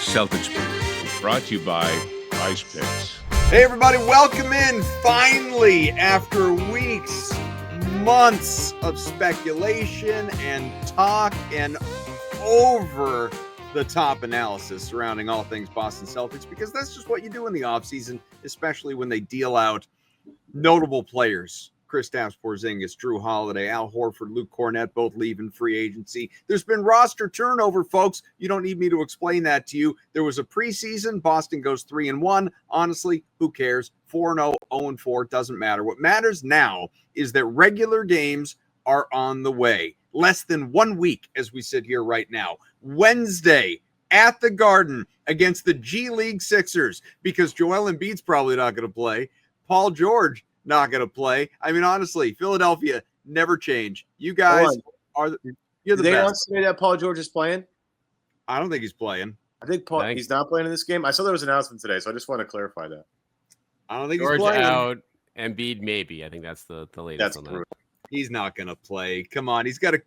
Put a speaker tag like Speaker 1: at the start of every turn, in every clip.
Speaker 1: Celtics Beat, brought to you by PrizePicks.
Speaker 2: Hey everybody, welcome in finally after weeks, months of speculation and talk and over the top analysis surrounding all things Boston Celtics, because that's just what you do in the offseason, especially when they deal out notable players. Kristaps Porzingis, Drew Holiday, Al Horford, Luke Cornett, both leaving free agency. There's been roster turnover, folks. You don't need me to explain that to you. There was a preseason. Boston goes 3-1. Honestly, who cares? 4-0, 0-4, doesn't matter. What matters now is that regular games are on the way. Less than 1 week as we sit here right now. Wednesday at the Garden against the G League Sixers, because Joel Embiid's probably not going to play. Paul George not going to play. I mean, honestly, Philadelphia never change. You guys you're the best. They
Speaker 3: announce today that Paul George is playing?
Speaker 2: I don't think he's playing.
Speaker 3: I think he's not playing in this game. I saw there was an announcement today, so I just want to clarify that.
Speaker 2: I don't think
Speaker 4: George
Speaker 2: he's playing.
Speaker 4: Out, Embiid maybe. I think that's the latest.
Speaker 3: That's
Speaker 4: on
Speaker 3: true.
Speaker 4: that.
Speaker 2: He's not going to play. Come on, he's got to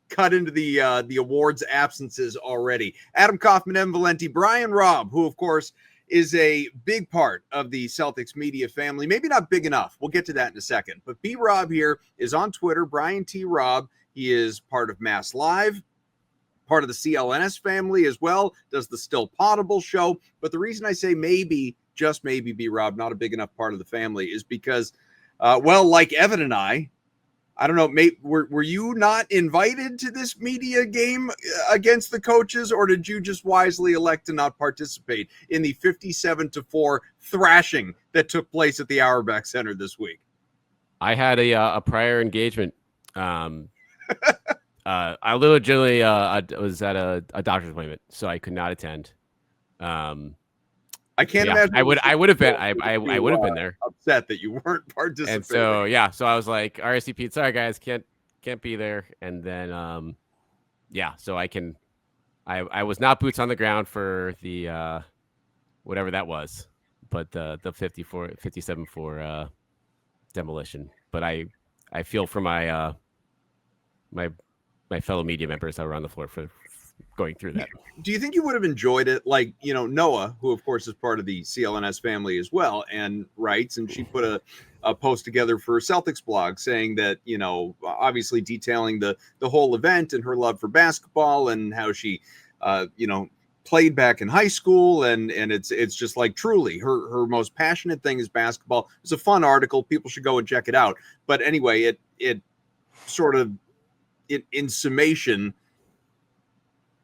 Speaker 2: cut into the awards absences already. Adam Kaufman, M. Valenti, Brian Robb, who of course is a big part of the Celtics media family. Maybe not big enough. We'll get to that in a second. But B. Robb here is on Twitter, Brian T. Robb. He is part of MassLive, part of the CLNS family as well, does the Still Poddable show. But the reason I say maybe, just maybe B. Robb, not a big enough part of the family, is because, like Evan and I don't know, mate, were you not invited to this media game against the coaches, or did you just wisely elect to not participate in the 57-4 thrashing that took place at the Auerbach Center this week?
Speaker 4: I had a prior engagement. I legitimately was at a doctor's appointment, so I could not attend.
Speaker 2: I can't imagine.
Speaker 4: I would have been. I would have been there.
Speaker 2: Upset that you weren't participating.
Speaker 4: And so I was like, RSVP. Sorry guys, can't be there. And then so I was not boots on the ground for the whatever that was, but the 57-4 demolition. But I feel for my my fellow media members that were on the floor for going through that.
Speaker 2: Do you think you would have enjoyed it? Like, Noah, who of course is part of the CLNS family as well and writes, and she put a post together for Celtics blog saying that, obviously detailing the whole event and her love for basketball and how she, played back in high school. And it's just like truly her most passionate thing is basketball. It's a fun article. People should go and check it out. But anyway, it sort of in summation,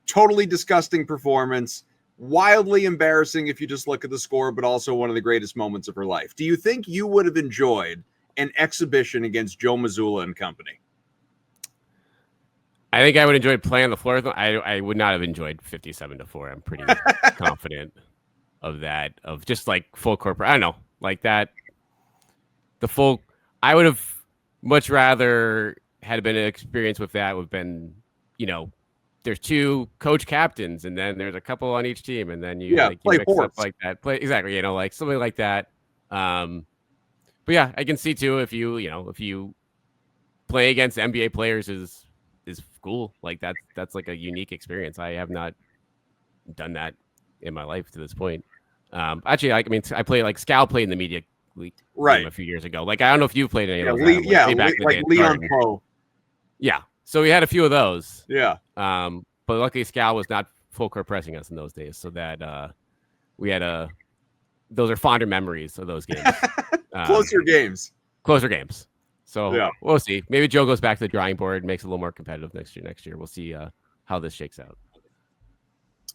Speaker 2: totally disgusting performance, wildly embarrassing if you just look at the score, but also one of the greatest moments of her life. Do you think you would have enjoyed an exhibition against Joe Mazzulla and company?
Speaker 4: I think I would enjoy playing on the floor. I would not have enjoyed 57-4. I'm pretty confident of that, of just like full corporate. I don't know, like that. I would have much rather had been an experience with that. Would have been, there's two coach captains, and then there's a couple on each team, and then you
Speaker 2: play
Speaker 4: mix
Speaker 2: horse
Speaker 4: up like that. Play exactly, like something like that. But yeah, I can see too if you play against NBA players is cool. Like that's like a unique experience. I have not done that in my life to this point. Actually, I play like Scal played in the media league a few years ago. Like I don't know if you played any of those.
Speaker 2: Like Leon Pro.
Speaker 4: Yeah. So we had a few of those.
Speaker 2: Yeah.
Speaker 4: But luckily Scal was not full court pressing us in those days. So that we had those are fonder memories of those games.
Speaker 2: Closer games.
Speaker 4: So We'll see. Maybe Joe goes back to the drawing board and makes it a little more competitive next year. We'll see how this shakes out.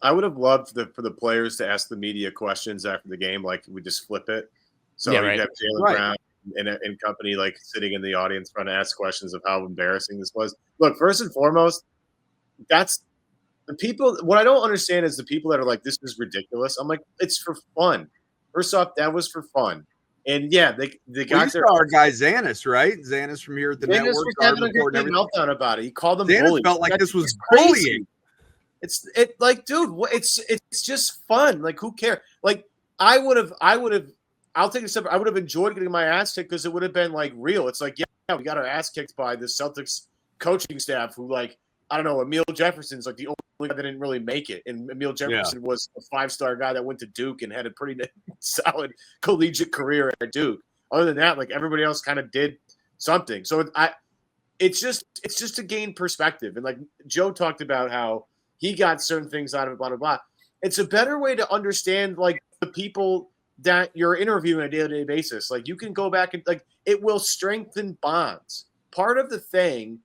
Speaker 3: I would have loved for the players to ask the media questions after the game. Like we just flip it. So you'd have Jaylen Brown and company like sitting in the audience trying to ask questions of how embarrassing this was. Look, first and foremost, that's the people. What I don't understand is the people that are like, this is ridiculous. I'm like, it's for fun. First off, that was for fun. And yeah, they got
Speaker 2: our guy Xanis, right? Xanis from here at the
Speaker 3: Xanis
Speaker 2: network.
Speaker 3: Was having a good meltdown about it. He called them bullies.
Speaker 2: Felt like this was bullying.
Speaker 3: It's like, dude, it's just fun. Like, who cares? Like, I would have. I'll take a step. I would have enjoyed getting my ass kicked because it would have been like real. It's like, yeah, we got our ass kicked by the Celtics coaching staff who like I don't know, Emil Jefferson's like the only guy that didn't really make it. And Emil Jefferson was a 5-star guy that went to Duke and had a pretty solid collegiate career at Duke. Other than that, like everybody else kind of did something. So it's just to gain perspective. And like Joe talked about how he got certain things out of it, blah, blah, blah. It's a better way to understand like the people that you're interviewing on a day-to-day basis. Like you can go back and like it will strengthen bonds. Part of the thing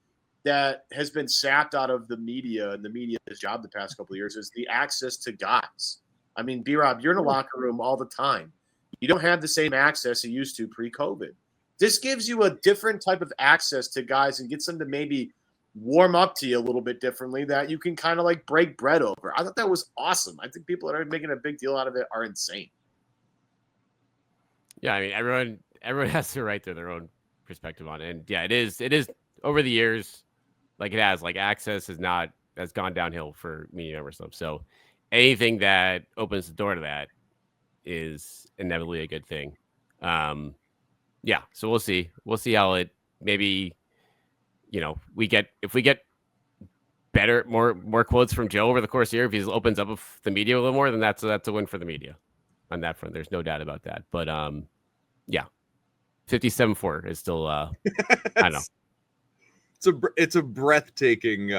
Speaker 3: that has been sapped out of the media and the media's job the past couple of years is the access to guys. I mean, B-Rob, you're in a locker room all the time. You don't have the same access you used to pre-COVID. This gives you a different type of access to guys and gets them to maybe warm up to you a little bit differently that you can kind of like break bread over. I thought that was awesome. I think people that are making a big deal out of it are insane.
Speaker 4: Yeah, I mean, everyone has the right to their own perspective on it. And yeah, it is over the years, like it has, like access has gone downhill for media network stuff. So anything that opens the door to that is inevitably a good thing. Yeah, so we'll see. We'll see how it maybe, if we get better, more quotes from Joe over the course of the year, if he opens up the media a little more, then that's a win for the media on that front. There's no doubt about that. But yeah, 57-4 is still I don't know.
Speaker 2: It's a breathtaking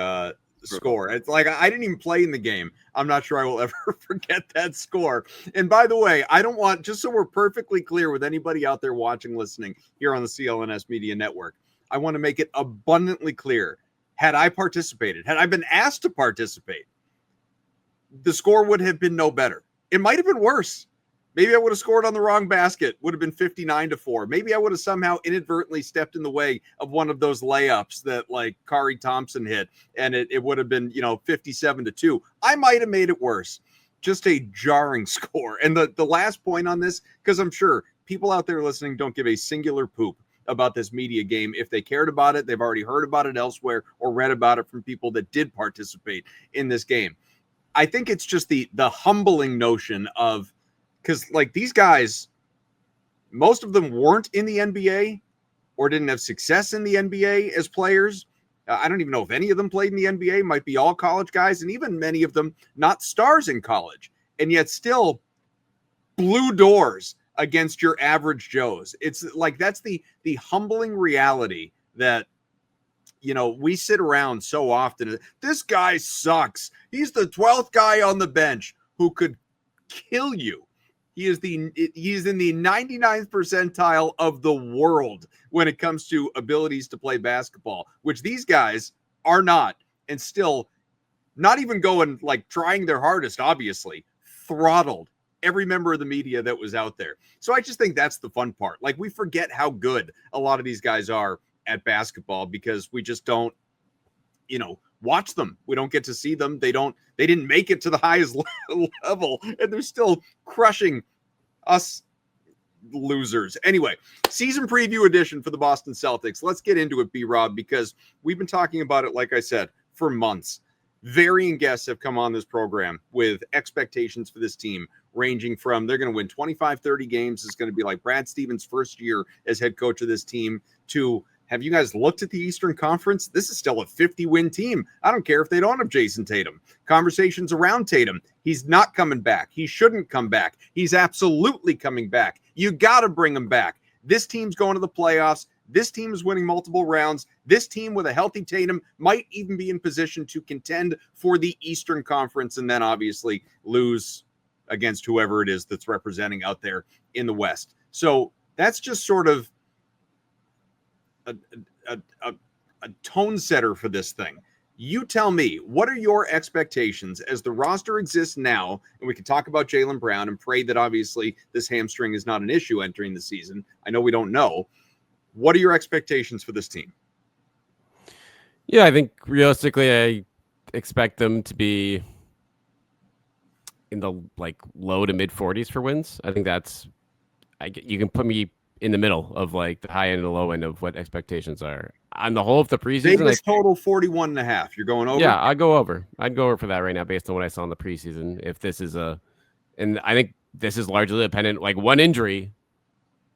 Speaker 2: score. It's like I didn't even play in the game. I'm not sure I will ever forget that score. And by the way, I don't want, just so we're perfectly clear with anybody out there watching, listening here on the CLNS Media Network, I want to make it abundantly clear. Had I participated, had I been asked to participate, the score would have been no better. It might have been worse. Maybe I would have scored on the wrong basket, would have been 59-4. Maybe I would have somehow inadvertently stepped in the way of one of those layups that like Kari Thompson hit, and it would have been, 57-2. I might have made it worse. Just a jarring score. And the last point on this, because I'm sure people out there listening don't give a singular poop about this media game. If they cared about it, they've already heard about it elsewhere or read about it from people that did participate in this game. I think it's just the humbling notion of, because like these guys, most of them weren't in the NBA or didn't have success in the NBA as players. I don't even know if any of them played in the NBA, might be all college guys, and even many of them not stars in college, and yet still blew doors against your average Joes. It's like that's the humbling reality that, we sit around so often. This guy sucks. He's the 12th guy on the bench who could kill you. He is in the 99th percentile of the world when it comes to abilities to play basketball, which these guys are not, and still not even going like trying their hardest, obviously, throttled every member of the media that was out there. So I just think that's the fun part. Like we forget how good a lot of these guys are at basketball because we just don't, watch them. We don't get to see them. They didn't make it to the highest level, and they're still crushing us losers. Anyway, season preview edition for the Boston Celtics. Let's get into it, B-Rob, because we've been talking about it, like I said, for months. Varying guests have come on this program with expectations for this team, ranging from they're going to win 25, 30 games. It's going to be like Brad Stevens' first year as head coach of this team, to have you guys looked at the Eastern Conference? This is still a 50-win team. I don't care if they don't have Jason Tatum. Conversations around Tatum. He's not coming back. He shouldn't come back. He's absolutely coming back. You got to bring him back. This team's going to the playoffs. This team is winning multiple rounds. This team with a healthy Tatum might even be in position to contend for the Eastern Conference and then obviously lose against whoever it is that's representing out there in the West. So that's just sort of a tone setter for this thing. You tell me, what are your expectations as the roster exists now? And we can talk about Jaylen Brown and pray that obviously this hamstring is not an issue entering the season. I know we don't know. What are your expectations for this team?
Speaker 4: Yeah, I think realistically, I expect them to be in the low to mid 40s for wins. I think you can put me in the middle of like the high end and the low end of what expectations are on the whole of the preseason.
Speaker 2: Vegas total 41.5. You're going over?
Speaker 4: Yeah, I'd go over for that right now based on what I saw in the preseason. If this is and I think this is largely dependent, like one injury,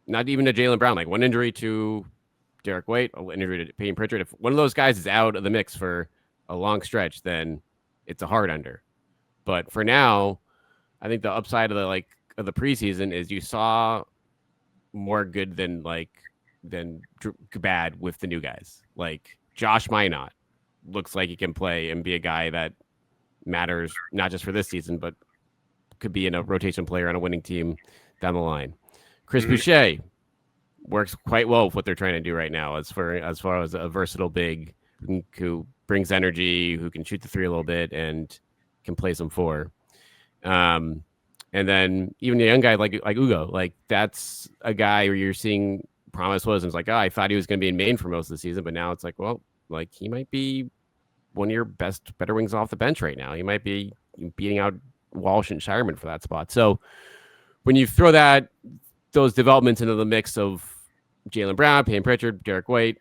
Speaker 4: not even to Jaylen Brown, like one injury to Derrick White, an injury to Payton Pritchard. If one of those guys is out of the mix for a long stretch, then it's a hard under. But for now, I think the upside of the preseason is you saw more good than bad with the new guys. Like Josh Minot looks like he can play and be a guy that matters not just for this season, but could be in a rotation player on a winning team down the line. Chris Boucher works quite well with what they're trying to do right now, as far as a versatile big who brings energy, who can shoot the three a little bit and can play some four. And then even a young guy like Ugo, like that's a guy where you're seeing promise was, and it's like, I thought he was going to be in Maine for most of the season, but now it's like, well, like he might be one of your better wings off the bench right now. He might be beating out Walsh and Shireman for that spot. So when you throw those developments into the mix of Jaylen Brown, Payne Pritchard, Derrick White,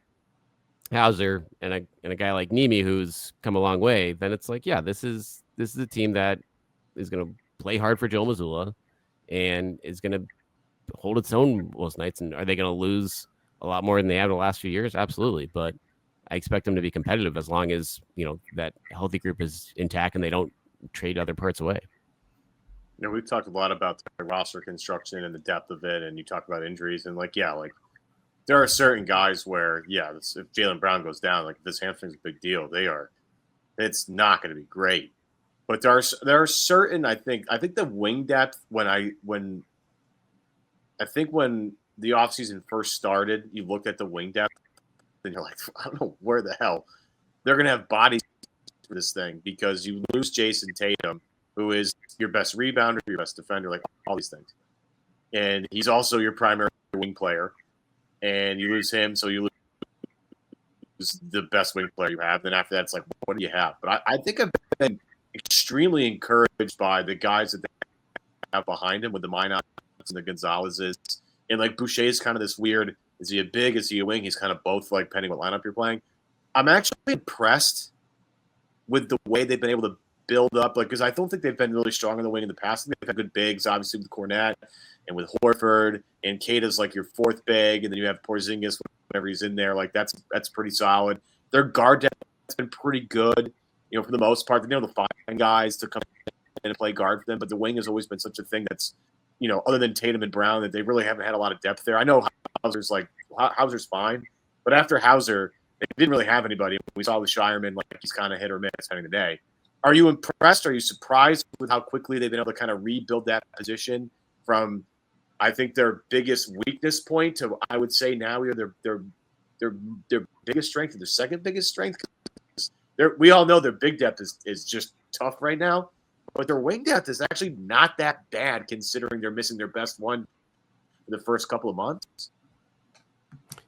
Speaker 4: Hauser, and a guy like Nemi who's come a long way, then it's like, yeah, this is a team that is going to play hard for Joe Mazzulla and is going to hold its own most nights. And are they going to lose a lot more than they have in the last few years? Absolutely. But I expect them to be competitive as long as, that healthy group is intact and they don't trade other parts away.
Speaker 3: We've talked a lot about the roster construction and the depth of it. And you talk about injuries and there are certain guys where, if Jaylen Brown goes down, like this hamstring's a big deal. It's not going to be great. But there are certain, I think the wing depth when the offseason first started, you looked at the wing depth and you're like, I don't know where the hell they're going to have bodies for this thing, because you lose Jason Tatum, who is your best rebounder, your best defender, like all these things. And he's also your primary wing player. And you lose him, so you lose the best wing player you have. Then after that, it's like, what do you have? But I think I've been extremely encouraged by the guys that they have behind him with the Minots and the Gonzalez's. And like Boucher is kind of this weird, is he a big, is he a wing? He's kind of both, like depending what lineup you're playing. I'm actually impressed with the way they've been able to build up, because I don't think they've been really strong in the wing in the past. They've had good bigs, obviously with Cornette and with Horford, and Keita's like your fourth big, and then you have Porzingis whenever he's in there. Like that's pretty solid. Their guard depth has been pretty good, for the most part. They've been able to find guys to come in and play guard for them, but the wing has always been such a thing that's, other than Tatum and Brown, that they really haven't had a lot of depth there. I know Hauser's fine, but after Hauser, they didn't really have anybody. We saw with Shireman, like he's kind of hit or miss having the day. Are you impressed? Are you surprised with how quickly they've been able to kind of rebuild that position from, I think, their biggest weakness point to, I would say now their biggest strength, and their second biggest strength? We all know their big depth is just tough right now, but their wing depth is actually not that bad considering they're missing their best one in the first couple of months.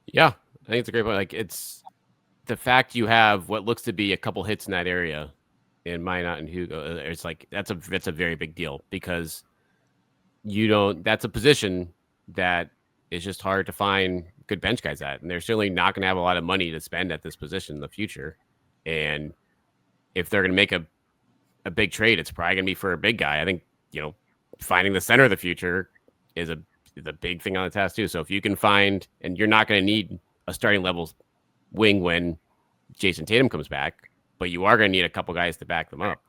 Speaker 4: Yeah, I think it's a great point. Like, it's the fact you have what looks to be a couple hits in that area in Minot and Hugo. It's like that's a very big deal, because that's a position that is just hard to find good bench guys at, and they're certainly not going to have a lot of money to spend at this position in the future. And if they're going to make a big trade, it's probably going to be for a big guy. I think finding the center of the future is a big thing on the task too. So if you can find, and you're not going to need a starting level wing when Jason Tatum comes back, but you are going to need a couple guys to back them up.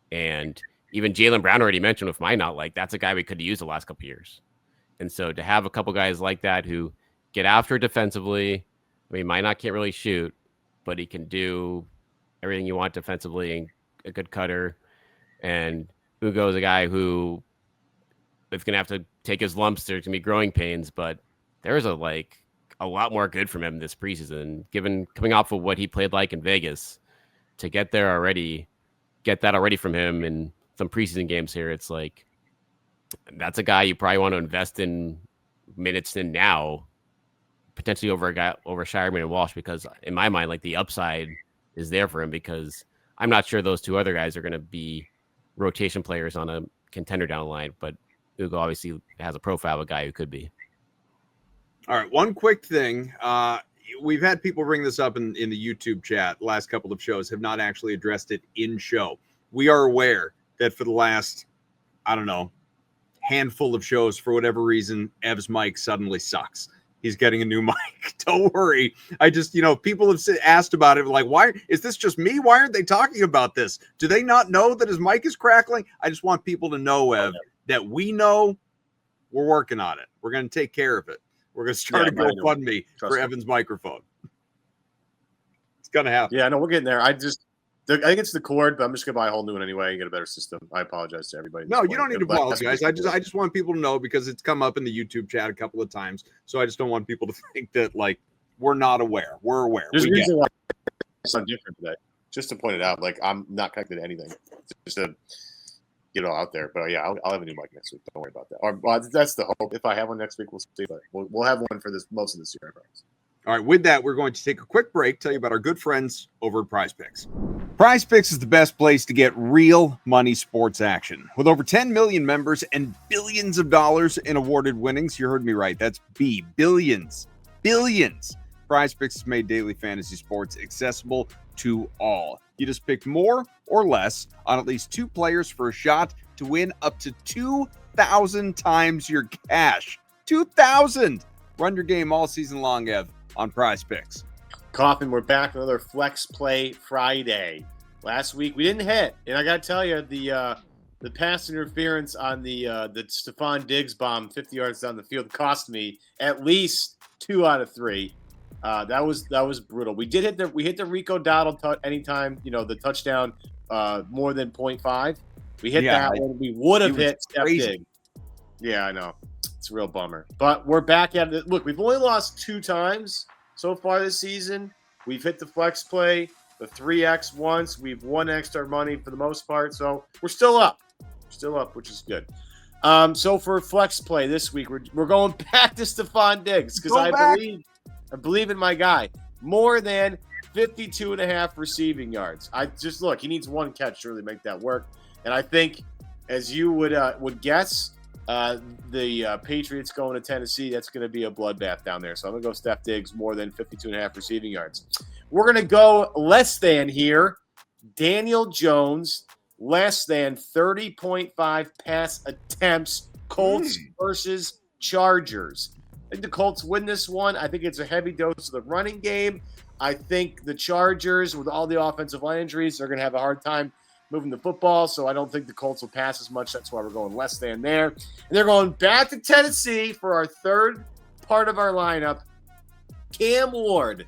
Speaker 4: And even Jaylen Brown already mentioned with Minot, like that's a guy we could have used the last couple of years. And so to have a couple guys like that who get after defensively, I mean, Minot can't really shoot, but he can do everything you want defensively, and a good cutter. And Ugo is a guy who is going to have to take his lumps. There's going to be growing pains, but there's a lot more good from him this preseason, coming off of what he played like in Vegas. To get that already from him in some preseason games here, it's like that's a guy you probably want to invest in minutes in now, potentially over Shireman and Walsh, because in my mind, like the upside is there for him, because I'm not sure those two other guys are going to be rotation players on a contender down the line, but Ugo obviously has a profile of a guy who could be.
Speaker 2: All right, one quick thing. We've had people bring this up in the YouTube chat. The last couple of shows have not actually addressed it in show. We are aware that for the last, handful of shows, for whatever reason, Ev's mic suddenly sucks. he's getting a new mic. Don't worry. I just, people have asked about it. Like, why is this just me? Why aren't they talking about this? Do they not know that his mic is crackling? I just want people to know, Ev, that we know we're working on it. We're going to take care of it. We're going to start a GoFundMe for Evan's microphone. It's going to happen.
Speaker 3: Yeah, no, we're getting there. I think it's the cord, but I'm just going to buy a whole new one anyway and get a better system. I apologize to everybody.
Speaker 2: No, you don't need to apologize. I just want people to know because it's come up in the YouTube chat a couple of times. So I just don't want people to think that, like, we're not aware. We're aware.
Speaker 3: There's a reason why it's not different today. Just to point it out, like, I'm not connected to anything. Just to get it all out there. But, yeah, I'll have a new mic next week. Don't worry about that. Well, that's the hope. If I have one next week, we'll see. But we'll have one for most of this year, I promise.
Speaker 2: All right, with that, we're going to take a quick break, tell you about our good friends over at PrizePicks. PrizePicks is the best place to get real money sports action. With over 10 million members and billions of dollars in awarded winnings, you heard me right, that's billions. PrizePicks has made daily fantasy sports accessible to all. You just pick more or less on at least 2 players for a shot to win up to 2,000 times your cash. 2,000! Run your game all season long, Ev, on PrizePicks.
Speaker 3: Coffin, we're back. Another Flex Play Friday. Last week we didn't hit, and I got to tell you, the pass interference on the Stephon Diggs bomb 50 yards down the field cost me at least 2 out of 3. That was brutal. We hit the Rico Dowdle anytime, the touchdown more than 0.5. We hit that one. We would have hit Steph Diggs. Yeah, I know. It's a real bummer. But we're back at it. Look, we've only lost 2 times so far this season. We've hit the flex play, the 3X once. We've 1X'd our money for the most part. So we're still up. Which is good. So for flex play this week, we're going back to Stephon Diggs because I believe in my guy. More than 52.5 receiving yards. He needs 1 catch to really make that work. And I think, as you would guess, the Patriots going to Tennessee, that's going to be a bloodbath down there. So I'm going to go Steph Diggs more than 52.5 receiving yards. We're going to go less than here. Daniel Jones, less than 30.5 pass attempts. Colts versus Chargers. I think the Colts win this one. I think it's a heavy dose of the running game. I think the Chargers, with all the offensive line injuries, are going to have a hard time moving the football, so I don't think the Colts will pass as much. That's why we're going less than there. And they're going back to Tennessee for our third part of our lineup. Cam Ward,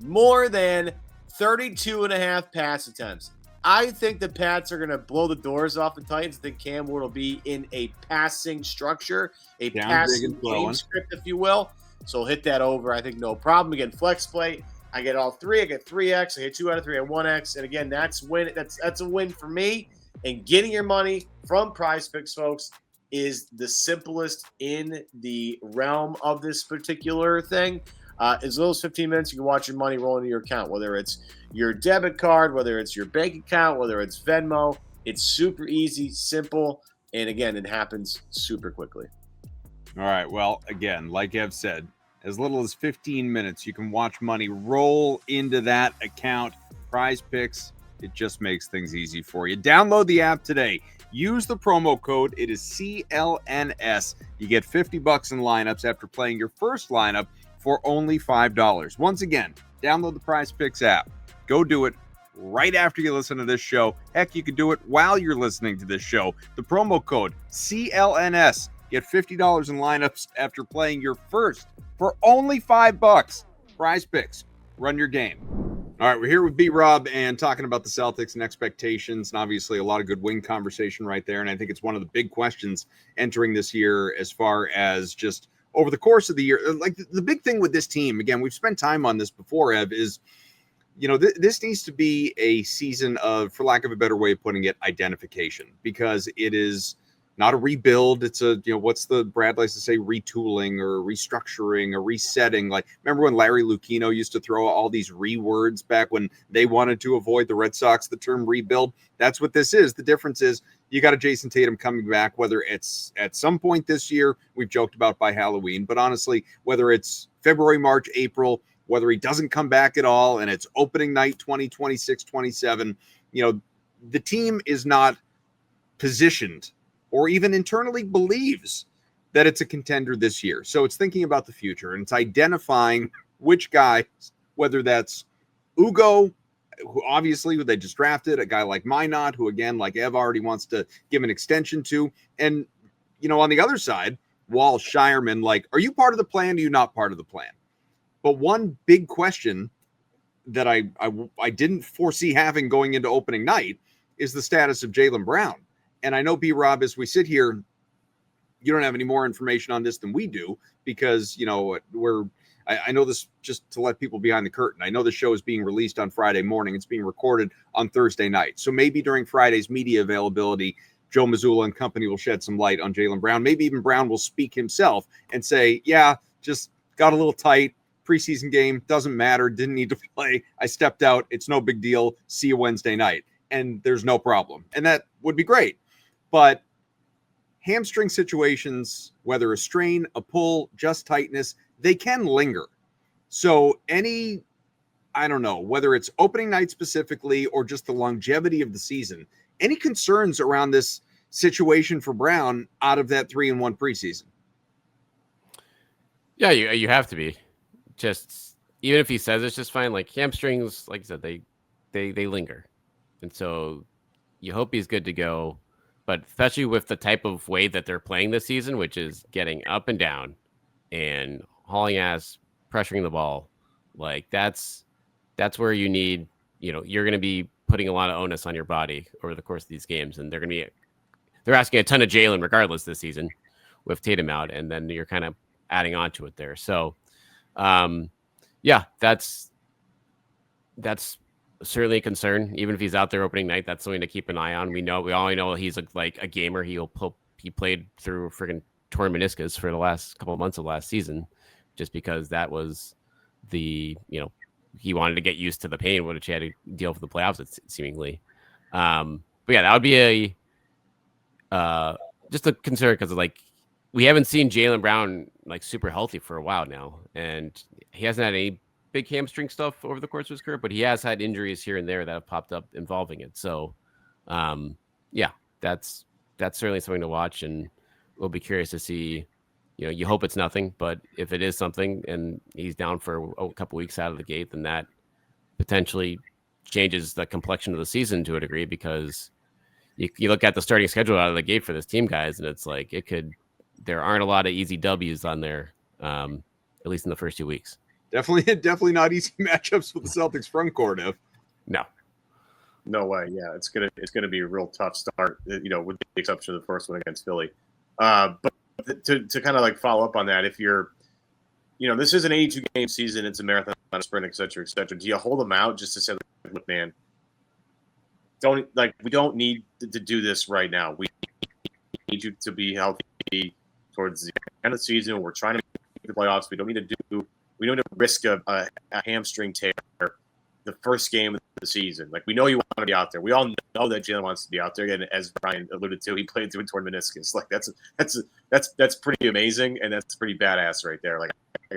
Speaker 3: more than 32.5 pass attempts. I think the Pats are going to blow the doors off the Titans. I think Cam Ward will be in a passing structure, a passing game script, if you will. So hit that over. I think no problem. Again, flex play. I get all 3. I get 3X. I get 2 out of 3. I 1X. And again, that's a win for me. And getting your money from PrizePicks, folks, is the simplest in the realm of this particular thing. As little as 15 minutes, you can watch your money roll into your account, whether it's your debit card, whether it's your bank account, whether it's Venmo. It's super easy, simple, and again, it happens super quickly.
Speaker 2: All right. Well, again, like Ev said, as little as 15 minutes, you can watch money roll into that account. PrizePicks, it just makes things easy for you. Download the app today. Use the promo code. It is CLNS. You get $50 in lineups after playing your first lineup for only $5. Once again, download the PrizePicks app. Go do it right after you listen to this show. Heck, you can do it while you're listening to this show. The promo code CLNS. Get $50 in lineups after playing your first for only $5. PrizePicks. Run your game. All right, we're here with Robb and talking about the Celtics and expectations, and obviously a lot of good win conversation right there. And I think it's one of the big questions entering this year as far as just over the course of the year. Like the big thing with this team, again, we've spent time on this before, Ev, is, this needs to be a season of, for lack of a better way of putting it, identification, because it is not a rebuild. It's a, what's the Brad likes to say, retooling or restructuring or resetting. Like, remember when Larry Lucchino used to throw all these words back when they wanted to avoid the Red Sox, the term rebuild? That's what this is. The difference is you got a Jason Tatum coming back, whether it's at some point this year, we've joked about by Halloween, but honestly, whether it's February, March, April, whether he doesn't come back at all and it's opening night 2026, 27, the team is not positioned or even internally believes that it's a contender this year. So it's thinking about the future, and it's identifying which guy, whether that's Ugo, who obviously they just drafted, a guy like Minot, who again, like Ev already wants to give an extension to. And, on the other side, Wall, Shireman, like, are you part of the plan? Are you not part of the plan? But one big question that I didn't foresee having going into opening night is the status of Jaylen Brown. And I know, B-Rob, as we sit here, you don't have any more information on this than we do because, I know this just to let people behind the curtain. I know the show is being released on Friday morning. It's being recorded on Thursday night. So maybe during Friday's media availability, Joe Mazzulla and company will shed some light on Jaylen Brown. Maybe even Brown will speak himself and say, yeah, just got a little tight. Preseason game, doesn't matter. Didn't need to play. I stepped out. It's no big deal. See you Wednesday night. And there's no problem. And that would be great. But hamstring situations, whether a strain, a pull, just tightness, they can linger. So I don't know, whether it's opening night specifically or just the longevity of the season, any concerns around this situation for Brown out of that 3-1 preseason?
Speaker 4: Yeah, you have to be. Just even if he says it's just fine, like hamstrings, like I said, they linger. And so you hope he's good to go. But especially with the type of way that they're playing this season, which is getting up and down and hauling ass, pressuring the ball, like that's where you need, you're going to be putting a lot of onus on your body over the course of these games. And they're asking a ton of Jaylen regardless this season with Tatum out. And then you're kind of adding on to it there. So, yeah, that's certainly a concern. Even if he's out there opening night, that's something to keep an eye on. We all know he's like a gamer. He played through freaking torn meniscus for the last couple of months of last season, just because that was he wanted to get used to the pain, which he had to deal with the playoffs seemingly. But yeah, that would be just a concern because like we haven't seen Jaylen Brown like super healthy for a while now, and he hasn't had any big hamstring stuff over the course of his career, but he has had injuries here and there that have popped up involving it. So, yeah, that's certainly something to watch, and we'll be curious to see. You hope it's nothing, but if it is something and he's down for a couple weeks out of the gate, then that potentially changes the complexion of the season to a degree because you look at the starting schedule out of the gate for this team, guys, and it's like there aren't a lot of easy W's on there, at least in the first 2 weeks.
Speaker 2: Definitely not easy matchups with the Celtics front court.
Speaker 3: No way. Yeah, it's gonna be a real tough start. With the exception of the first one against Philly. But to kind of like follow up on that, if you're, this is an 82 game season, it's a marathon, not a sprint, et cetera, et cetera. Do you hold them out just to say, look, man, we don't need to do this right now. We need you to be healthy towards the end of the season. We're trying to make the playoffs. We don't need to risk a hamstring tear the first game of the season. Like, we know you want to be out there. We all know that Jaylen wants to be out there. And as Brian alluded to, he played through a torn meniscus. Like, that's pretty amazing, and that's pretty badass right there. Like,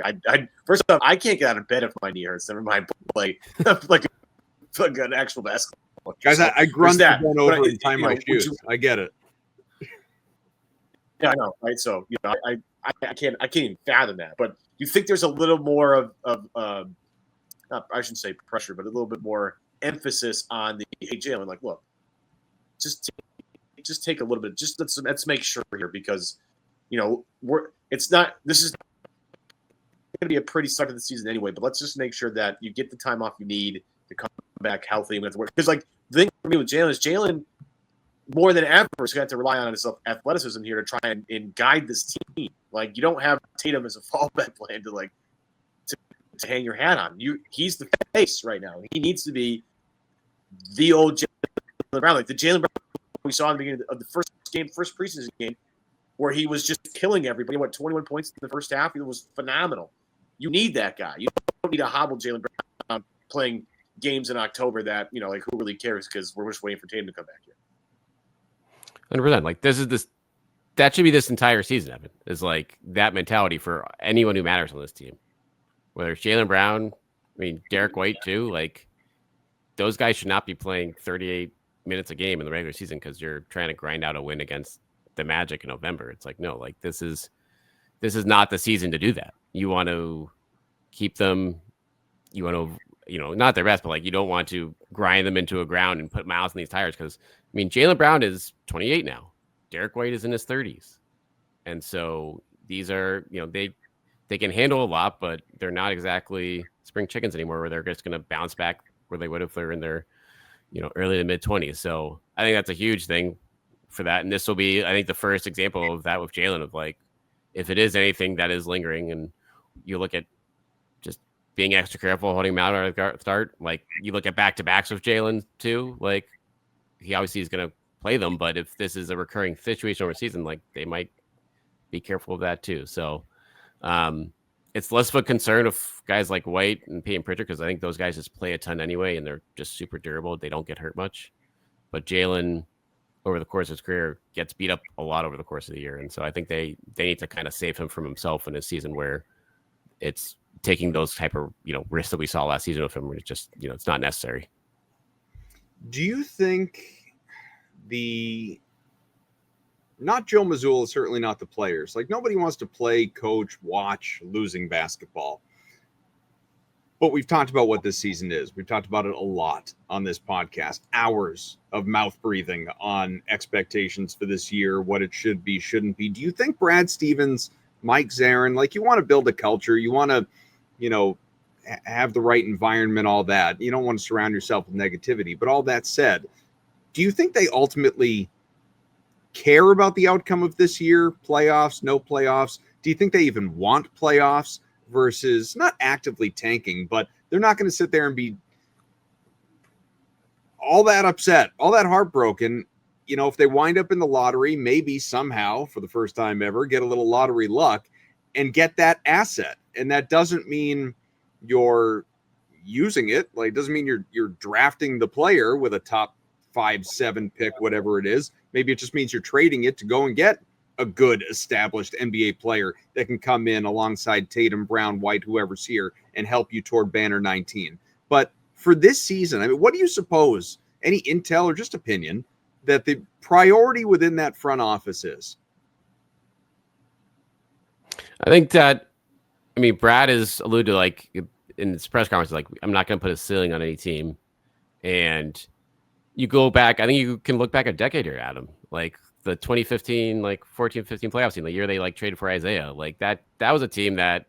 Speaker 3: I first off, I can't get out of bed if my knee hurts. Never mind play like an actual basketball.
Speaker 2: Guys, I grunt that over and tie my shoes. I get it.
Speaker 3: Yeah, I know, right? So I can't even fathom that. But you think there's a little more of I shouldn't say pressure, but a little bit more emphasis on the Jaylen. Like, look, just take a little bit. Just let's make sure here because this is going to be a pretty start of the season anyway. But let's just make sure that you get the time off you need to come back healthy and with work. Because like the thing for me with Jaylen is Jaylen more than ever is going to have to rely on his athleticism here to try and guide this team. Like, you don't have Tatum as a fallback plan to hang your hat on. He's the face right now. He needs to be the old Jaylen Brown, like the Jaylen Brown we saw in the beginning of the first preseason game, where he was just killing everybody. 21 points in the first half. He was phenomenal. You need that guy. You don't need a hobbled Jaylen Brown playing games in October that who really cares because we're just waiting for Tatum to come back here.
Speaker 4: 100%. Like, that should be this entire season, Evan, is like that mentality for anyone who matters on this team. Whether it's Jaylen Brown, Derrick White too, like those guys should not be playing 38 minutes a game in the regular season because you're trying to grind out a win against the Magic in November. It's like, no, like this is this is not the season to do that. You want to keep them, you want to, not their best, but like you don't want to grind them into a ground and put miles in these tires. Because I mean, Jaylen Brown is 28 now. Derrick White is in his 30s. And so these are, they can handle a lot, but they're not exactly spring chickens anymore where they're just going to bounce back where they would if they're in their, early to mid 20s. So I think that's a huge thing for that. And this will be, I think, the first example of that with Jaylen, of like, if it is anything that is lingering and you look at just being extra careful, holding him out at the start, like you look at back-to-backs with Jaylen too, like he obviously is going to play them, but if this is a recurring situation over season, like they might be careful of that too. So it's less of a concern of guys like White and Peyton Pritchard, because I think those guys just play a ton anyway, and they're just super durable. They don't get hurt much. But Jaylen, over the course of his career, gets beat up a lot over the course of the year. And so I think they need to kind of save him from himself in a season where it's taking those type of, risks that we saw last season with him, where it's just, it's not necessary.
Speaker 2: Do you think not Joe Mazzulla, certainly not the players. Like, nobody wants to play, coach, watch losing basketball. But we've talked about what this season is. We've talked about it a lot on this podcast. Hours of mouth breathing on expectations for this year, what it should be, shouldn't be. Do you think Brad Stevens, Mike Zarin, like, you want to build a culture, you want to, have the right environment, all that. You don't want to surround yourself with negativity. But all that said, do you think they ultimately care about the outcome of this year? Playoffs, no playoffs? Do you think they even want playoffs versus not actively tanking, but they're not going to sit there and be all that upset, all that heartbroken? If they wind up in the lottery, maybe somehow for the first time ever, get a little lottery luck and get that asset. And that doesn't mean you're using it. Like, it doesn't mean you're drafting the player with a top 5-7 pick, whatever it is. Maybe it just means you're trading it to go and get a good established NBA player that can come in alongside Tatum, Brown, White, whoever's here, and help you toward Banner 19. But for this season, I mean, what do you suppose, any intel or just opinion, that the priority within that front office is?
Speaker 4: I think that, Brad has alluded to, like, in his press conference, like, I'm not going to put a ceiling on any team. And you go back, I think you can look back a decade here, Adam, like the 2015, 14-15 playoff team, the year they traded for Isaiah, like that was a team that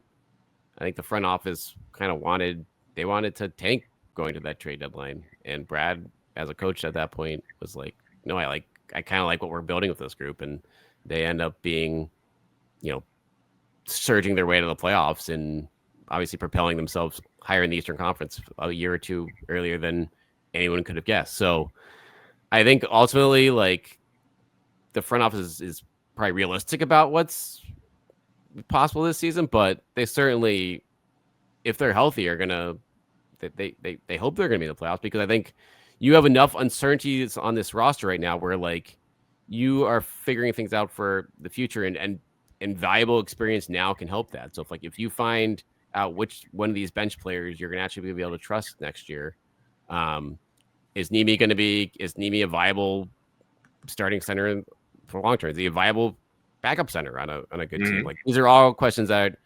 Speaker 4: I think the front office kind of wanted to tank going to that trade deadline. And Brad, as a coach at that point, was like, no, I kind of like what we're building with this group. And they end up being, surging their way to the playoffs and obviously propelling themselves higher in the Eastern Conference a year or two earlier than anyone could have guessed. So I think ultimately, the front office is probably realistic about what's possible this season, but they certainly, if they're healthy, are gonna they hope they're gonna be in the playoffs, because I think you have enough uncertainties on this roster right now where you are figuring things out for the future, and valuable experience now can help that. So if you find out which one of these bench players you're gonna actually be able to trust next year. Is Nemi a viable starting center for long term? Is he a viable backup center on a good team? Like, these are all questions that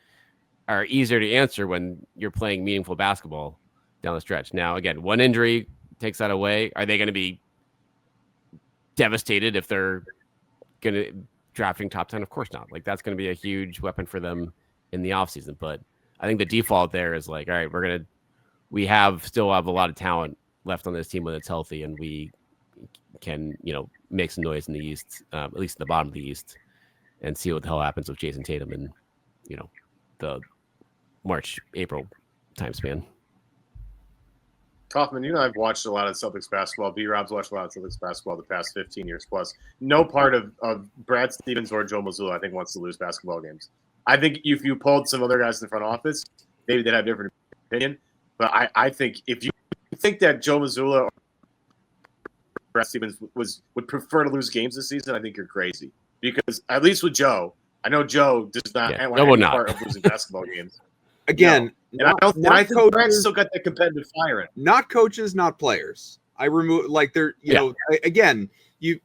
Speaker 4: are easier to answer when you're playing meaningful basketball down the stretch. Now, again, one injury takes that away. Are they going to be devastated if they're going to drafting top 10? Of course not. Like, that's going to be a huge weapon for them in the offseason. But I think the default there is all right, we still have a lot of talent left on this team when it's healthy, and we can, make some noise in the East, at least in the bottom of the East, and see what the hell happens with Jason Tatum in, the March, April time span.
Speaker 3: Kaufman, you and I have watched a lot of Celtics basketball. B-Rob's watched a lot of Celtics basketball the past 15 years plus. No part of Brad Stevens or Joe Mazzulla, I think, wants to lose basketball games. I think if you pulled some other guys in the front office, maybe they'd have a different opinion. But I think if you think that Joe Mazzulla or Brad Stevens would prefer to lose games this season, I think you're crazy. Because at least with Joe, I know Joe does not want any part of losing basketball games.
Speaker 2: Again,
Speaker 3: no. I think Brad's still got that competitive fire in it.
Speaker 2: Not coaches, not players. I remove again, you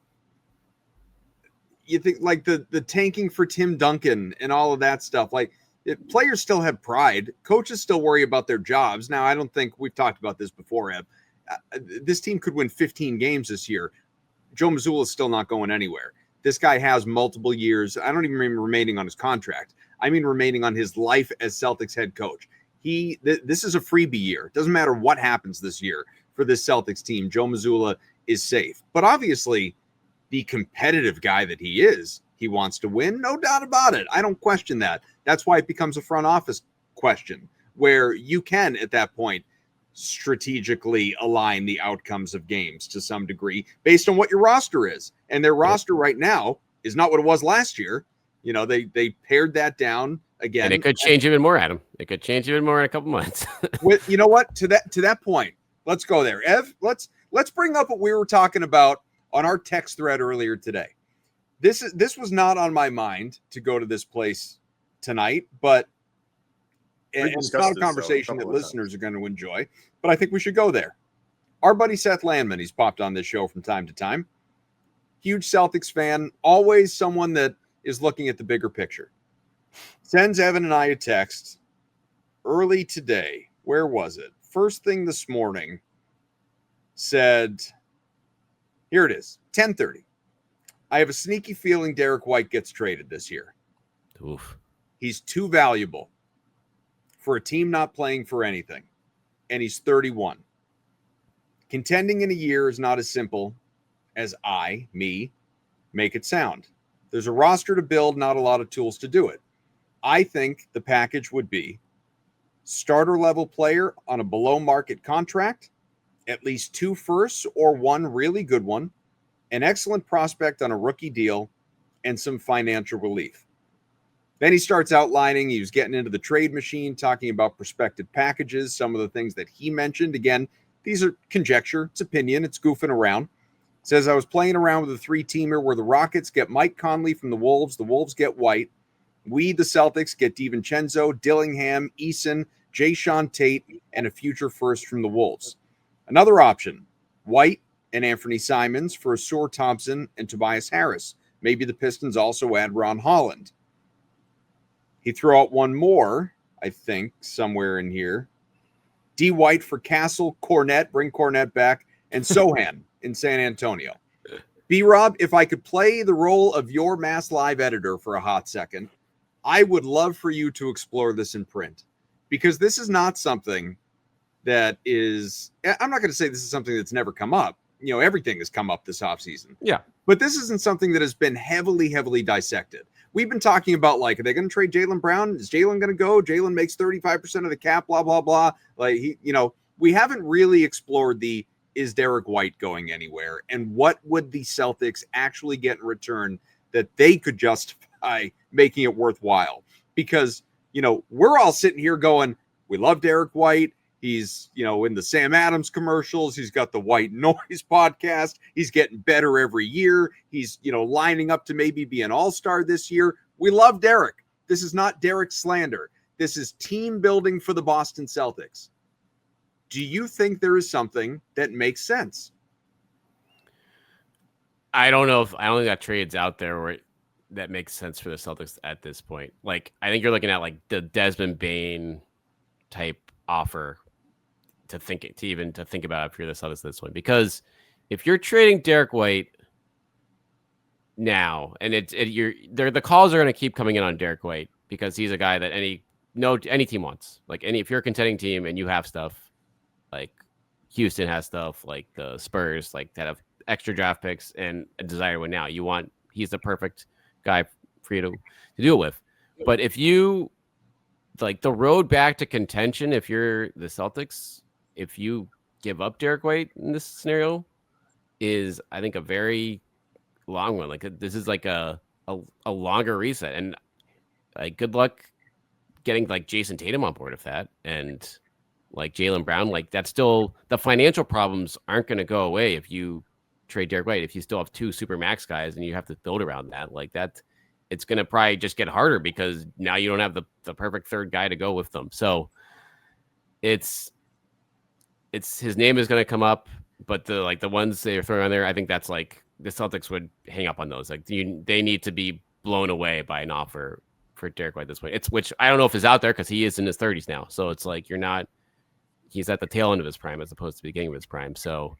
Speaker 2: you think like the tanking for Tim Duncan and all of that stuff. Like players still have pride. Coaches still worry about their jobs. Now, I don't think we've talked about this before, Ev. This team could win 15 games this year. Joe Mazzulla is still not going anywhere. This guy has multiple years. I don't even mean remaining on his contract. I mean remaining on his life as Celtics head coach. This is a freebie year. It doesn't matter what happens this year for this Celtics team. Joe Mazzulla is safe. But obviously, the competitive guy that he is, he wants to win. No doubt about it. I don't question that. That's why it becomes a front office question where you can, at that point, strategically align the outcomes of games to some degree based on what your roster is. And their roster right now is not what it was last year. You know, they pared that down again.
Speaker 4: And it could change even more, Adam. It could change even more in a couple months.
Speaker 2: You know what? To that point, let's go there. Ev, let's bring up what we were talking about on our text thread earlier today. This was not on my mind to go to this place tonight, but and it's not a conversation that listeners are going to enjoy, but I think we should go there. Our buddy Seth Landman, he's popped on this show from time to time. Huge Celtics fan, always someone that is looking at the bigger picture. Sends Evan and I a text early today. Where was it? First thing this morning said, here it is, 10:30. I have a sneaky feeling Derrick White gets traded this year.
Speaker 4: Oof.
Speaker 2: He's too valuable for a team not playing for anything, and he's 31. Contending in a year is not as simple as me, make it sound. There's a roster to build, not a lot of tools to do it. I think the package would be starter-level player on a below-market contract, at least 2 firsts or 1 really good one, an excellent prospect on a rookie deal, and some financial relief. Then he starts outlining, he was getting into the trade machine, talking about prospective packages, some of the things that he mentioned. Again, these are conjecture, it's opinion, it's goofing around. Says, I was playing around with a 3-teamer where the Rockets get Mike Conley from the Wolves get White. We, the Celtics, get DiVincenzo, Dillingham, Eason, Jayshawn Tate, and a future first from the Wolves. Another option, White and Anthony Simons for Ausar Thompson and Tobias Harris. Maybe the Pistons also add Ron Holland. He threw out one more, I think, somewhere in here. D. White for Castle, Cornette, bring Cornette back, and Sohan in San Antonio. B-Rob, if I could play the role of your MassLive editor for a hot second, I would love for you to explore this in print, because this is not something that is, I'm not going to say this is something that's never come up. You know, everything has come up this offseason.
Speaker 4: Yeah.
Speaker 2: But this isn't something that has been heavily dissected. We've been talking about, like, are they going to trade Jaylen Brown? Is Jaylen going to go? Jaylen makes 35% of the cap, blah, blah, blah. Like, we haven't really explored is Derrick White going anywhere? And what would the Celtics actually get in return that they could justify making it worthwhile? Because, we're all sitting here going, we love Derrick White. He's, in the Sam Adams commercials. He's got the White Noise podcast. He's getting better every year. He's, lining up to maybe be an all-star this year. We love Derrick. This is not Derrick slander. This is team building for the Boston Celtics. Do you think there is something that makes sense?
Speaker 4: I don't know if I only got trades out there where that makes sense for the Celtics at this point. Like, I think you're looking at like the Desmond Bane type offer to think about if you're the Celtics at this point. Because if you're trading Derrick White now, and the calls are going to keep coming in on Derrick White because he's a guy that any team wants. Like, if you're a contending team and you have stuff, like Houston has stuff, like the Spurs, like that have extra draft picks and a desire to win now. He's the perfect guy for you to deal with. But if you like the road back to contention, if you're the Celtics, if you give up Derrick White in this scenario, is I think a very long one. Like, this is like a longer reset, and like good luck getting like Jason Tatum on board with that, and like Jaylen Brown. Like, that's still, the financial problems aren't going to go away if you trade Derrick White. If you still have 2 super max guys and you have to build around that, like that, it's going to probably just get harder because now you don't have the perfect third guy to go with them. So it's his name is going to come up, but the ones they're throwing on there, I think that's like the Celtics would hang up on those. Like they need to be blown away by an offer for Derrick White this way. Which I don't know if is out there because he is in his 30s now. So it's like he's at the tail end of his prime as opposed to the beginning of his prime. So,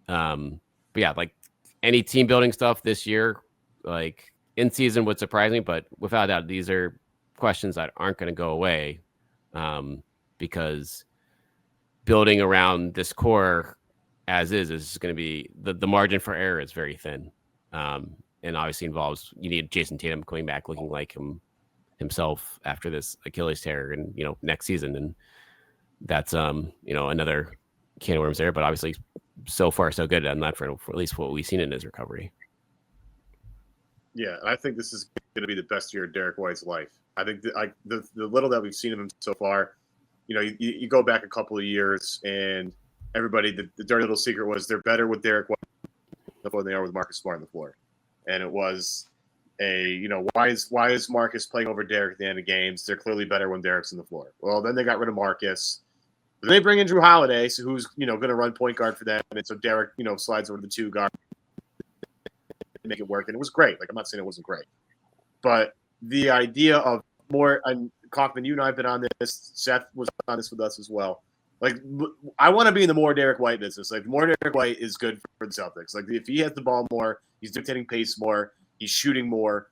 Speaker 4: but yeah, like any team building stuff this year, like in season would surprise me, but without doubt, these are questions that aren't going to go away because building around this core as is going to be the margin for error is very thin. And obviously involves, you need Jason Tatum coming back looking like himself after this Achilles tear and, next season. And that's, another can of worms there, but obviously so far so good on that for at least what we've seen in his recovery.
Speaker 3: Yeah, I think this is going to be the best year of Derrick White's life. I think the little that we've seen of him so far, you go back a couple of years and everybody, the dirty little secret was they're better with Derrick White than they are with Marcus Smart on the floor. And it was why is Marcus playing over Derrick at the end of games? They're clearly better when Derrick's on the floor. Well, then they got rid of Marcus. Then they bring in Drew Holiday, so who's going to run point guard for them, and so Derrick slides over the 2 guard to make it work, and it was great. Like I'm not saying it wasn't great, but the idea of more. And Kaufman, you and I have been on this. Seth was on this with us as well. Like I want to be in the more Derrick White business. Like more Derrick White is good for the Celtics. Like if he has the ball more, he's dictating pace more, he's shooting more,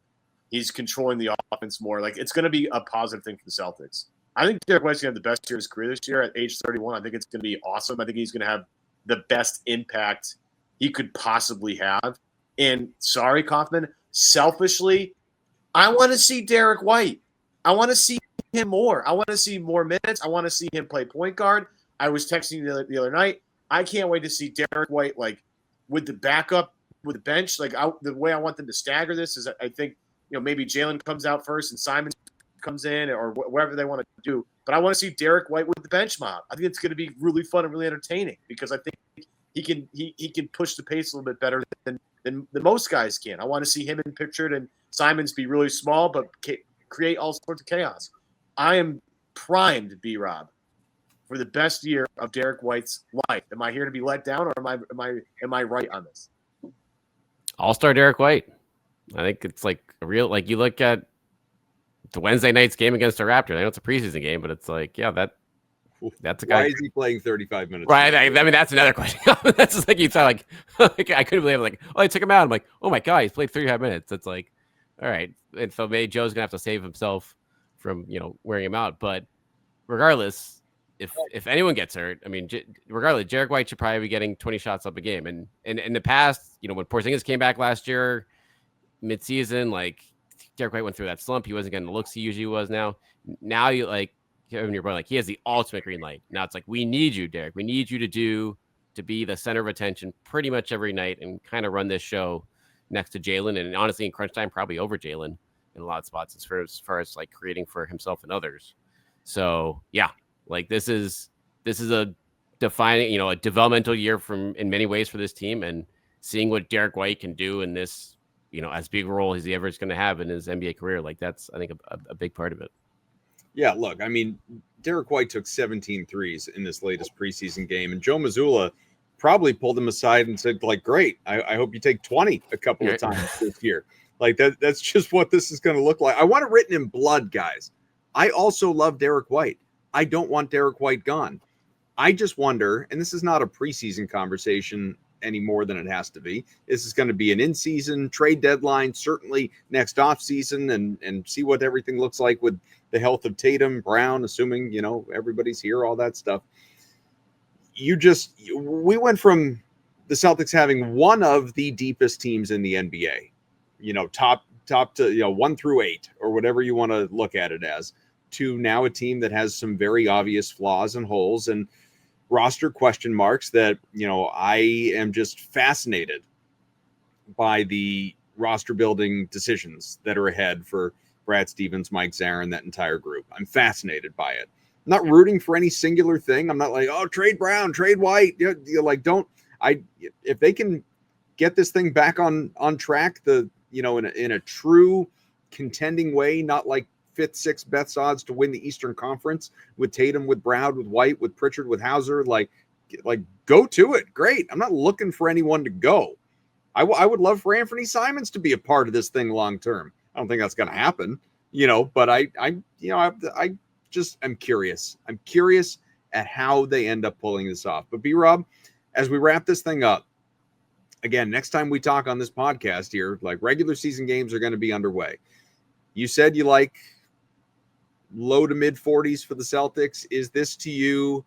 Speaker 3: he's controlling the offense more. Like it's going to be a positive thing for the Celtics. I think Derrick White's going to have the best year of his career this year at age 31. I think it's going to be awesome. I think he's going to have the best impact he could possibly have. And sorry, Kaufman, selfishly, I want to see Derrick White. I want to see him more. I want to see more minutes. I want to see him play point guard. I was texting you the other night. I can't wait to see Derrick White like with the backup, with the bench. Like the way I want them to stagger this is I think maybe Jaylen comes out first and Simon comes in or whatever they want to do. But I want to see Derrick White with the bench mob. I think it's going to be really fun and really entertaining because I think he can push the pace a little bit better than most guys can. I want to see him in pictured and Simons be really small but create all sorts of chaos. I am primed, B-Rob, for the best year of Derrick White's life. Am I here to be let down, or am I right on this?
Speaker 4: All-star Derrick White. I think it's like a real, like you look at the Wednesday night's game against the Raptors. I know it's a preseason game, but it's like, yeah, that's a guy.
Speaker 2: Why is he playing 35 minutes?
Speaker 4: Right. I mean, that's another question. That's just like you thought, like I couldn't believe it. Like, oh, they took him out. I'm like, oh my God, he's played 35 minutes. It's like, all right. And so maybe Joe's gonna have to save himself from wearing him out. But regardless, if anyone gets hurt, I mean, regardless, Derrick White should probably be getting 20 shots up a game. And in the past, when Porzingis came back last year, midseason, like Derrick White went through that slump. He wasn't getting the looks he usually was. Now you like Kevin, your brother, like he has the ultimate green light. Now it's like, we need you, Derrick. We need you to be the center of attention pretty much every night and kind of run this show next to Jaylen. And honestly, in crunch time, probably over Jaylen in a lot of spots as far as like creating for himself and others. So yeah, like this is a defining, a developmental year in many ways for this team, and seeing what Derrick White can do in this, as big a role as he ever is going to have in his NBA career. Like that's, I think, a big part of it.
Speaker 2: Yeah, look, I mean, Derrick White took 17 threes in this latest preseason game, and Joe Mazzulla probably pulled him aside and said, like, great, I hope you take 20 a couple of times this year. Like that's just what this is going to look like. I want it written in blood, guys. I also love Derrick White. I don't want Derrick White gone. I just wonder, and this is not a preseason conversation any more than it has to be. This is going to be an in-season trade deadline, certainly next offseason, and see what everything looks like with the health of Tatum, Brown, assuming, everybody's here, all that stuff. We went from the Celtics having one of the deepest teams in the NBA, top to, 1 through 8 or whatever you want to look at it as, to now a team that has some very obvious flaws and holes and roster question marks that, I am just fascinated by the roster building decisions that are ahead for Brad Stevens, Mike Zarin, that entire group. I'm fascinated by it. I'm not rooting for any singular thing. I'm not like, oh, trade Brown, trade White. If they can get this thing back on track, in a true contending way, not like 5th, 6th best odds to win the Eastern Conference with Tatum, with Brown, with White, with Pritchard, with Hauser, like go to it. Great. I'm not looking for anyone to go. I would love for Anthony Simons to be a part of this thing long term. I don't think that's going to happen, but I just am curious. I'm curious at how they end up pulling this off. But B-Rob, as we wrap this thing up, again, next time we talk on this podcast here, like regular season games are going to be underway. You said you like low to mid 40s for the Celtics. Is this to you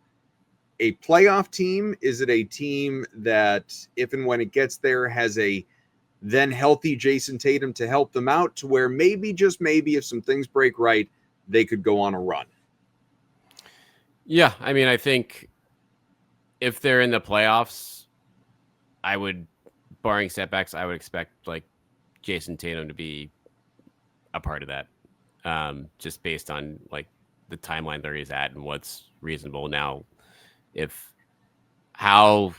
Speaker 2: a playoff team? Is it a team that, if and when it gets there, has a then healthy Jason Tatum to help them out to where maybe, just maybe, if some things break right, they could go on a run?
Speaker 4: Yeah, I mean, I think if they're in the playoffs, I would, barring setbacks, I would expect like Jason Tatum to be a part of that, just based on like the timeline that he's at and what's reasonable now. If how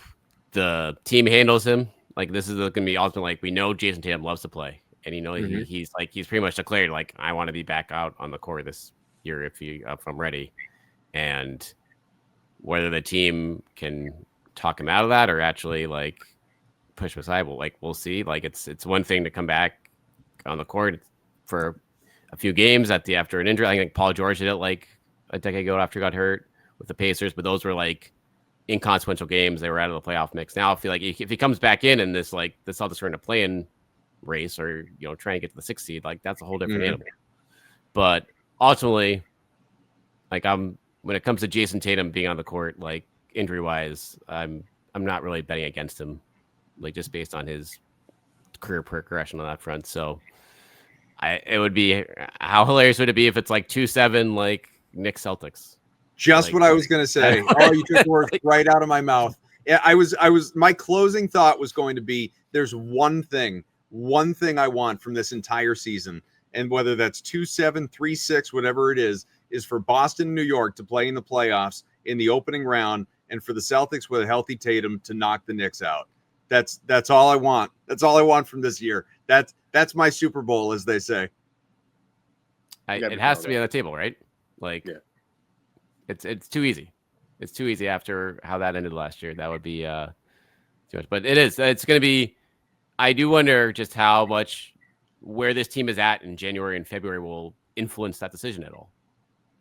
Speaker 4: the team handles him, like this is going to be ultimately, like we know Jason Tatum loves to play, and he's pretty much declared like I want to be back out on the court this year if I'm ready, and whether the team can talk him out of that or actually like push him aside, we'll see. Like it's one thing to come back on the court for a few games after an injury. I think Paul George did it like a decade ago after he got hurt with the Pacers, but those were like inconsequential games. They were out of the playoff mix. Now I feel like if he comes back in and this like the Celtics are in a play-in race or trying to get to the 6th seed, like that's a whole different animal. But ultimately, like when it comes to Jason Tatum being on the court, like injury wise, I'm not really betting against him, like just based on his career progression on that front. So it would be, how hilarious would it be if it's like 2-7 like Knicks Celtics?
Speaker 2: Just what I was going to say. Oh, you took words right out of my mouth. Yeah, my closing thought was going to be, there's one thing I want from this entire season. And whether that's 2-7, 3-6, whatever it is for Boston, New York to play in the playoffs in the opening round, and for the Celtics with a healthy Tatum to knock the Knicks out. That's all I want. That's all I want from this year. That's my Super Bowl, as they say.
Speaker 4: It has to be on the table, right? Like, yeah. It's too easy. It's too easy after how that ended last year. That would be too much. But it's going to be. I do wonder just how much where this team is at in January and February will influence that decision at all.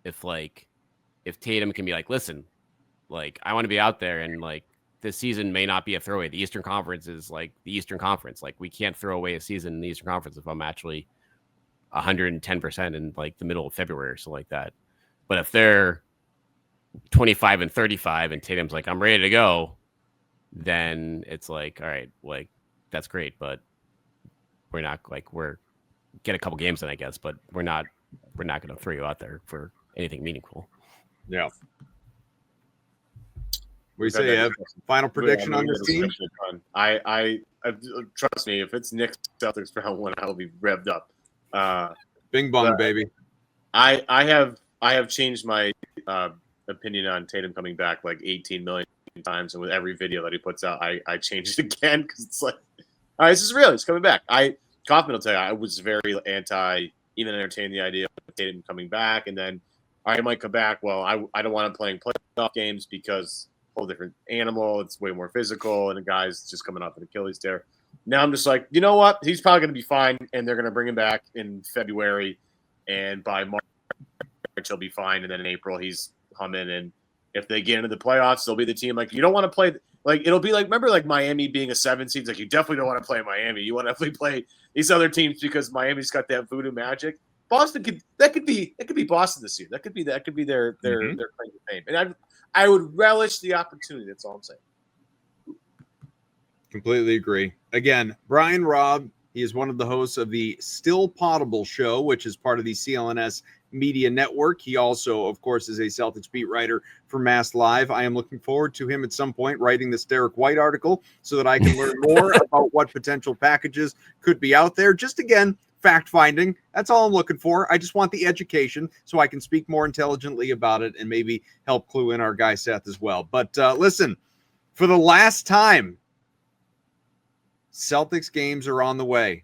Speaker 4: If Tatum can be like, listen, like I want to be out there, and like this season may not be a throwaway. The Eastern Conference is like the Eastern Conference. Like we can't throw away a season in the Eastern Conference if I'm actually 110% in like the middle of February or something like that. But if they're 25-35 and Tatum's like, I'm ready to go, then it's like, all right, like that's great, but we're not like we're get a couple games in, I guess, but we're not going to throw you out there for anything meaningful.
Speaker 2: Yeah. What do you say, Ev? Final prediction on this team?
Speaker 3: I trust me, if it's Knicks Celtics round 1, I'll be revved up.
Speaker 2: Bing bong, baby.
Speaker 3: I have changed my opinion on Tatum coming back like 18 million times, and with every video that he puts out, I change it again because it's like, all right, this is real. He's coming back. Kaufman will tell you, I was very anti even entertain the idea of Tatum coming back, and then I might come back. Well, I don't want him playing playoff games because whole different animal. It's way more physical, and the guy's just coming off an Achilles tear. Now I'm just like, you know what? He's probably going to be fine, and they're going to bring him back in February, and by March he'll be fine, and then in April he's humming. And if they get into the playoffs, they'll be the team. Like you don't want to play. Like it'll be like, remember like Miami being a 7 seed. Like you definitely don't want to play Miami. You want to definitely play these other teams because Miami's got that voodoo magic. Boston could be Boston this year. That could be their claim to fame. And I would relish the opportunity. That's all I'm saying.
Speaker 2: Completely agree. Again, Brian Robb, he is one of the hosts of the Still Poddable show, which is part of the CLNS Media Network. He also, of course, is a Celtics beat writer for MassLive. I am looking forward to him at some point writing this Derrick White article so that I can learn more about what potential packages could be out there. Just again, fact-finding. That's all I'm looking for. I just want the education so I can speak more intelligently about it and maybe help clue in our guy Seth as well. But listen, for the last time, Celtics games are on the way.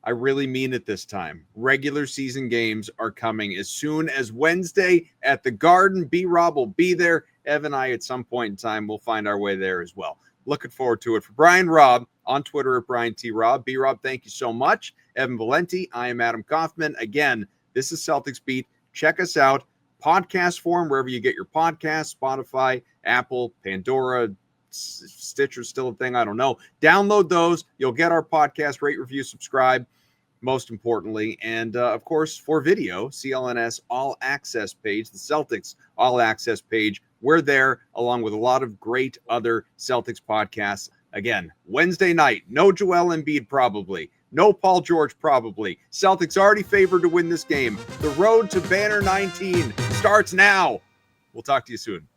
Speaker 2: I really mean it this time. Regular season games are coming as soon as Wednesday at the Garden. B-Rob will be there. Ev and I, at some point in time, will find our way there as well. Looking forward to it. For Brian Robb, on Twitter at Brian T. Robb. B-Rob, thank you so much. Evan Valenti, I am Adam Kaufman. Again, this is Celtics Beat. Check us out. Podcast form, wherever you get your podcasts, Spotify, Apple, Pandora, Stitcher, still a thing, I don't know. Download those. You'll get our podcast, rate, review, subscribe, most importantly. And, of course, for video, CLNS All Access page, the Celtics All Access page. We're there, along with a lot of great other Celtics podcasts. Again, Wednesday night, no Joel Embiid probably. No Paul George probably. Celtics already favored to win this game. The road to Banner 19 starts now. We'll talk to you soon.